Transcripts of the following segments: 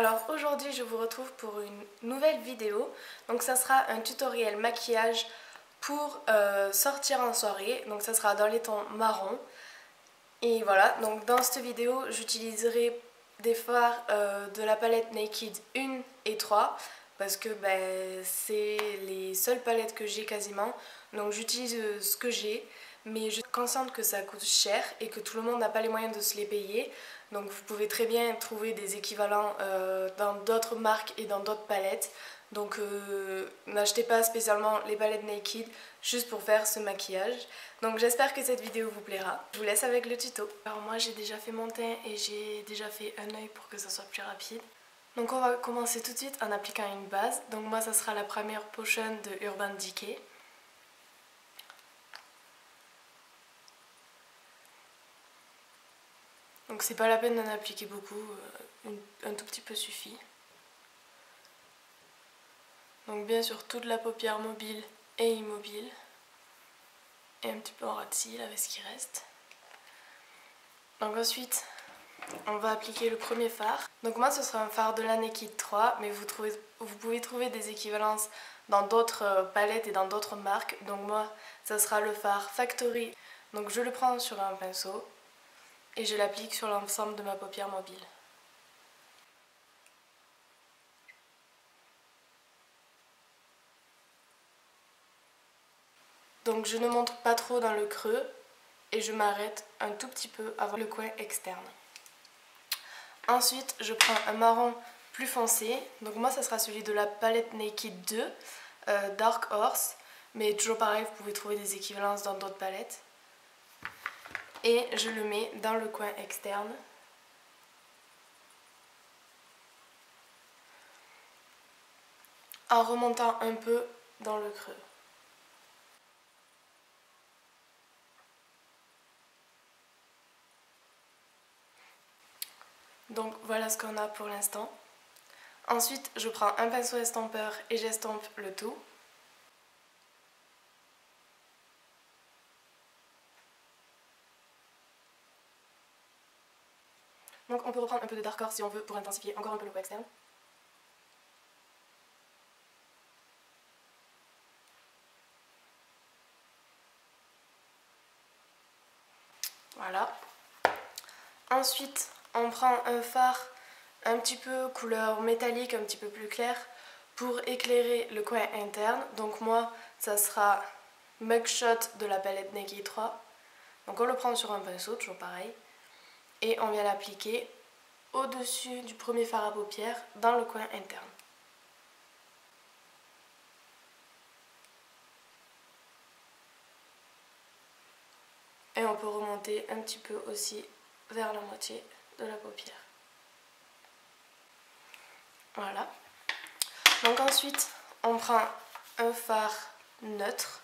Alors aujourd'hui je vous retrouve pour une nouvelle vidéo. Donc ça sera un tutoriel maquillage pour sortir en soirée. Donc ça sera dans les tons marron. Et voilà, donc dans cette vidéo j'utiliserai des fards de la palette Naked 1 et 3 parce que c'est les seules palettes que j'ai quasiment. Donc j'utilise ce que j'ai, mais je suis consciente que ça coûte cher et que tout le monde n'a pas les moyens de se les payer. Donc vous pouvez très bien trouver des équivalents dans d'autres marques et dans d'autres palettes. Donc n'achetez pas spécialement les palettes Naked juste pour faire ce maquillage. Donc j'espère que cette vidéo vous plaira. Je vous laisse avec le tuto. Alors moi j'ai déjà fait mon teint et j'ai déjà fait un œil pour que ça soit plus rapide. Donc on va commencer tout de suite en appliquant une base. Donc moi ça sera la première potion de Urban Decay. Donc c'est pas la peine d'en appliquer beaucoup, un tout petit peu suffit. Donc bien sûr toute la paupière mobile et immobile. Et un petit peu en ras de cils avec ce qui reste. Donc ensuite on va appliquer le premier fard. Donc moi ce sera un fard de la Naked 3, mais vous pouvez trouver des équivalences dans d'autres palettes et dans d'autres marques. Donc moi ça sera le fard Factory. Donc je le prends sur un pinceau et je l'applique sur l'ensemble de ma paupière mobile. Donc je ne monte pas trop dans le creux et je m'arrête un tout petit peu avant le coin externe. Ensuite je prends un marron plus foncé, donc moi ça sera celui de la palette Naked 2 Dark Horse, mais toujours pareil vous pouvez trouver des équivalences dans d'autres palettes. Et je le mets dans le coin externe. En remontant un peu dans le creux. Donc voilà ce qu'on a pour l'instant. Ensuite je prends un pinceau estampeur et j'estompe le tout. Donc on peut reprendre un peu de Dark Horse si on veut pour intensifier encore un peu le coin externe. Voilà. Ensuite on prend un fard un petit peu couleur métallique, un petit peu plus clair pour éclairer le coin interne. Donc moi ça sera Mugshot de la palette Naked 3. Donc on le prend sur un pinceau, toujours pareil. Et on vient l'appliquer au-dessus du premier fard à paupières dans le coin interne. Et on peut remonter un petit peu aussi vers la moitié de la paupière. Voilà. Donc ensuite on prend un fard neutre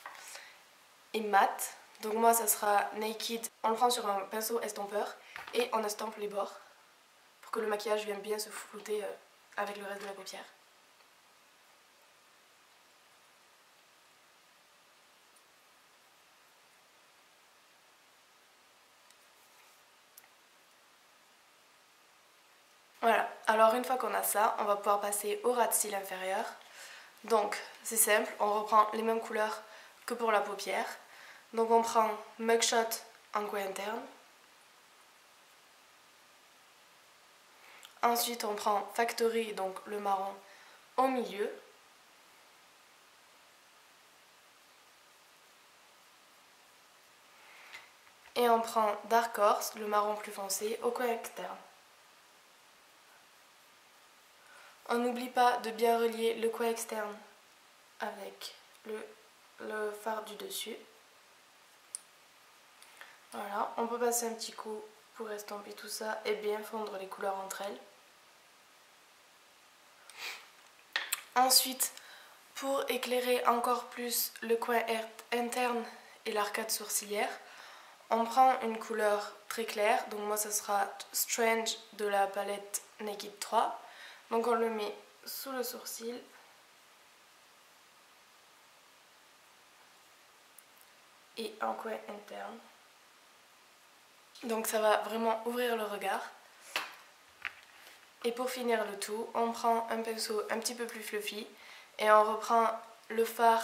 et mat. Donc moi ça sera Naked. On le prend sur un pinceau estompeur et on estompe les bords pour que le maquillage vienne bien se flouter avec le reste de la paupière. Voilà, alors une fois qu'on a ça, on va pouvoir passer au ras de cils inférieur. Donc c'est simple, on reprend les mêmes couleurs que pour la paupière. Donc on prend Mugshot en coin interne. Ensuite on prend Factory, donc le marron, au milieu. Et on prend Dark Horse, le marron plus foncé, au coin externe. On n'oublie pas de bien relier le coin externe avec le fard du dessus. Voilà, on peut passer un petit coup pour estomper tout ça et bien fondre les couleurs entre elles. Ensuite, pour éclairer encore plus le coin interne et l'arcade sourcilière, on prend une couleur très claire. Donc moi ça sera Strange de la palette Naked 3. Donc on le met sous le sourcil. Et en coin interne. Donc ça va vraiment ouvrir le regard. Et pour finir le tout, on prend un pinceau un petit peu plus fluffy et on reprend le fard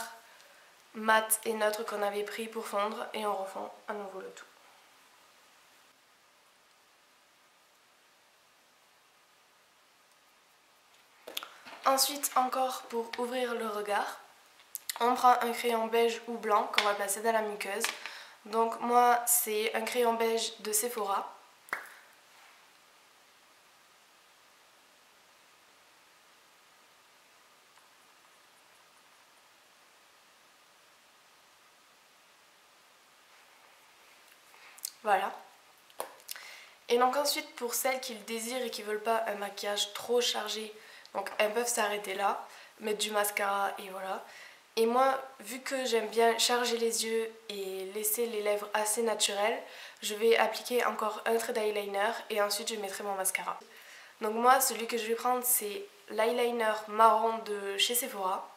mat et neutre qu'on avait pris pour fondre et on refond à nouveau le tout. Ensuite, encore pour ouvrir le regard, on prend un crayon beige ou blanc qu'on va placer dans la muqueuse. Donc moi, c'est un crayon beige de Sephora. Voilà. Et donc ensuite, pour celles qui le désirent et qui ne veulent pas un maquillage trop chargé, donc elles peuvent s'arrêter là, mettre du mascara et voilà. Et moi, vu que j'aime bien charger les yeux et laisser les lèvres assez naturelles, je vais appliquer encore un trait d'eyeliner et ensuite je mettrai mon mascara. Donc moi, celui que je vais prendre, c'est l'eyeliner marron de chez Sephora.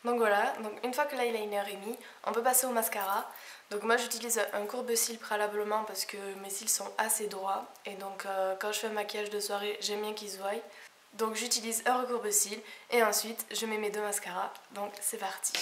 Donc voilà, donc une fois que l'eyeliner est mis, on peut passer au mascara. Donc moi j'utilise un courbe-cils préalablement parce que mes cils sont assez droits et donc quand je fais un maquillage de soirée, j'aime bien qu'ils se voient. Donc j'utilise un recourbe-cils et ensuite je mets mes deux mascaras. Donc c'est parti.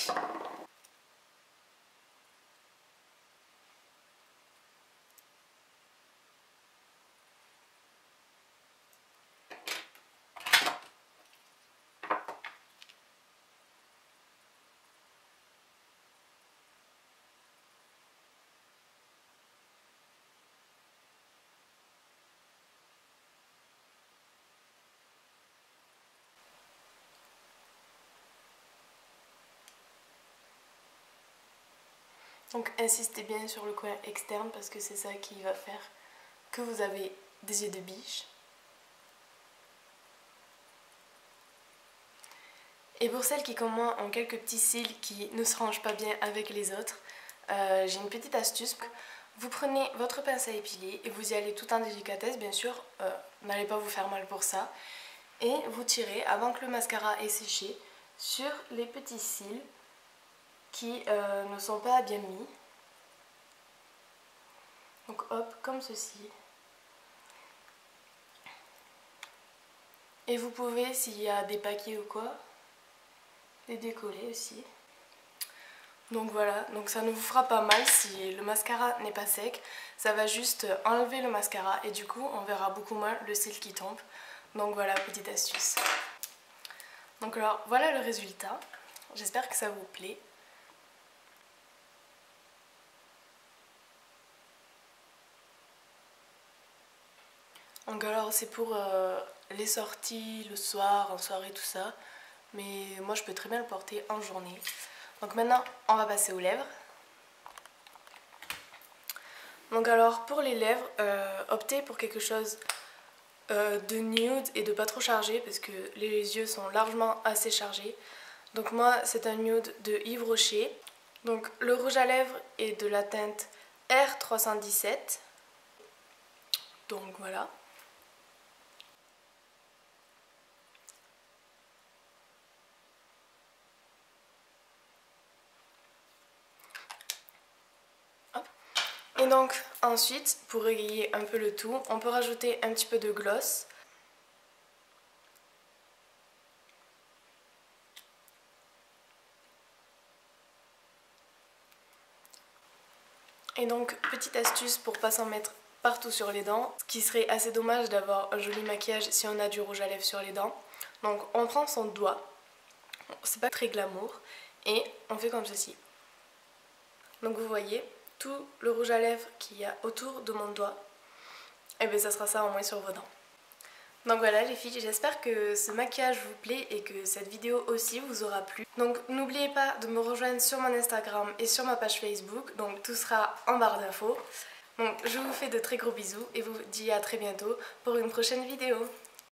Donc insistez bien sur le coin externe parce que c'est ça qui va faire que vous avez des yeux de biche. Et pour celles qui comme moi ont quelques petits cils qui ne se rangent pas bien avec les autres, j'ai une petite astuce. Vous prenez votre pince à épiler et vous y allez tout en délicatesse, bien sûr, n'allez pas vous faire mal pour ça. Et vous tirez avant que le mascara ait séché sur les petits cils qui ne sont pas bien mis. Donc hop, comme ceci. Et vous pouvez, s'il y a des paquets ou quoi, les décoller aussi. Donc voilà, donc ça ne vous fera pas mal si le mascara n'est pas sec. Ça va juste enlever le mascara et du coup on verra beaucoup moins le cil qui tombe. Donc voilà, petite astuce. Donc alors voilà le résultat. J'espère que ça vous plaît. Donc alors c'est pour les sorties, le soir, en soirée, tout ça. Mais moi je peux très bien le porter en journée. Donc maintenant on va passer aux lèvres. Donc alors pour les lèvres, optez pour quelque chose de nude et de pas trop chargé parce que les yeux sont largement assez chargés. Donc moi c'est un nude de Yves Rocher. Donc le rouge à lèvres est de la teinte R317. Donc voilà. Hop. Et donc ensuite, pour égayer un peu le tout, on peut rajouter un petit peu de gloss. Et donc petite astuce pour pas s'en mettre partout sur les dents, ce qui serait assez dommage d'avoir un joli maquillage si on a du rouge à lèvres sur les dents. Donc on prend son doigt, c'est pas très glamour, et on fait comme ceci. Donc vous voyez tout le rouge à lèvres qu'il y a autour de mon doigt, et bien ça sera ça en moins sur vos dents. Donc voilà les filles, j'espère que ce maquillage vous plaît et que cette vidéo aussi vous aura plu. Donc n'oubliez pas de me rejoindre sur mon Instagram et sur ma page Facebook, donc tout sera en barre d'infos. Donc je vous fais de très gros bisous et vous dis à très bientôt pour une prochaine vidéo.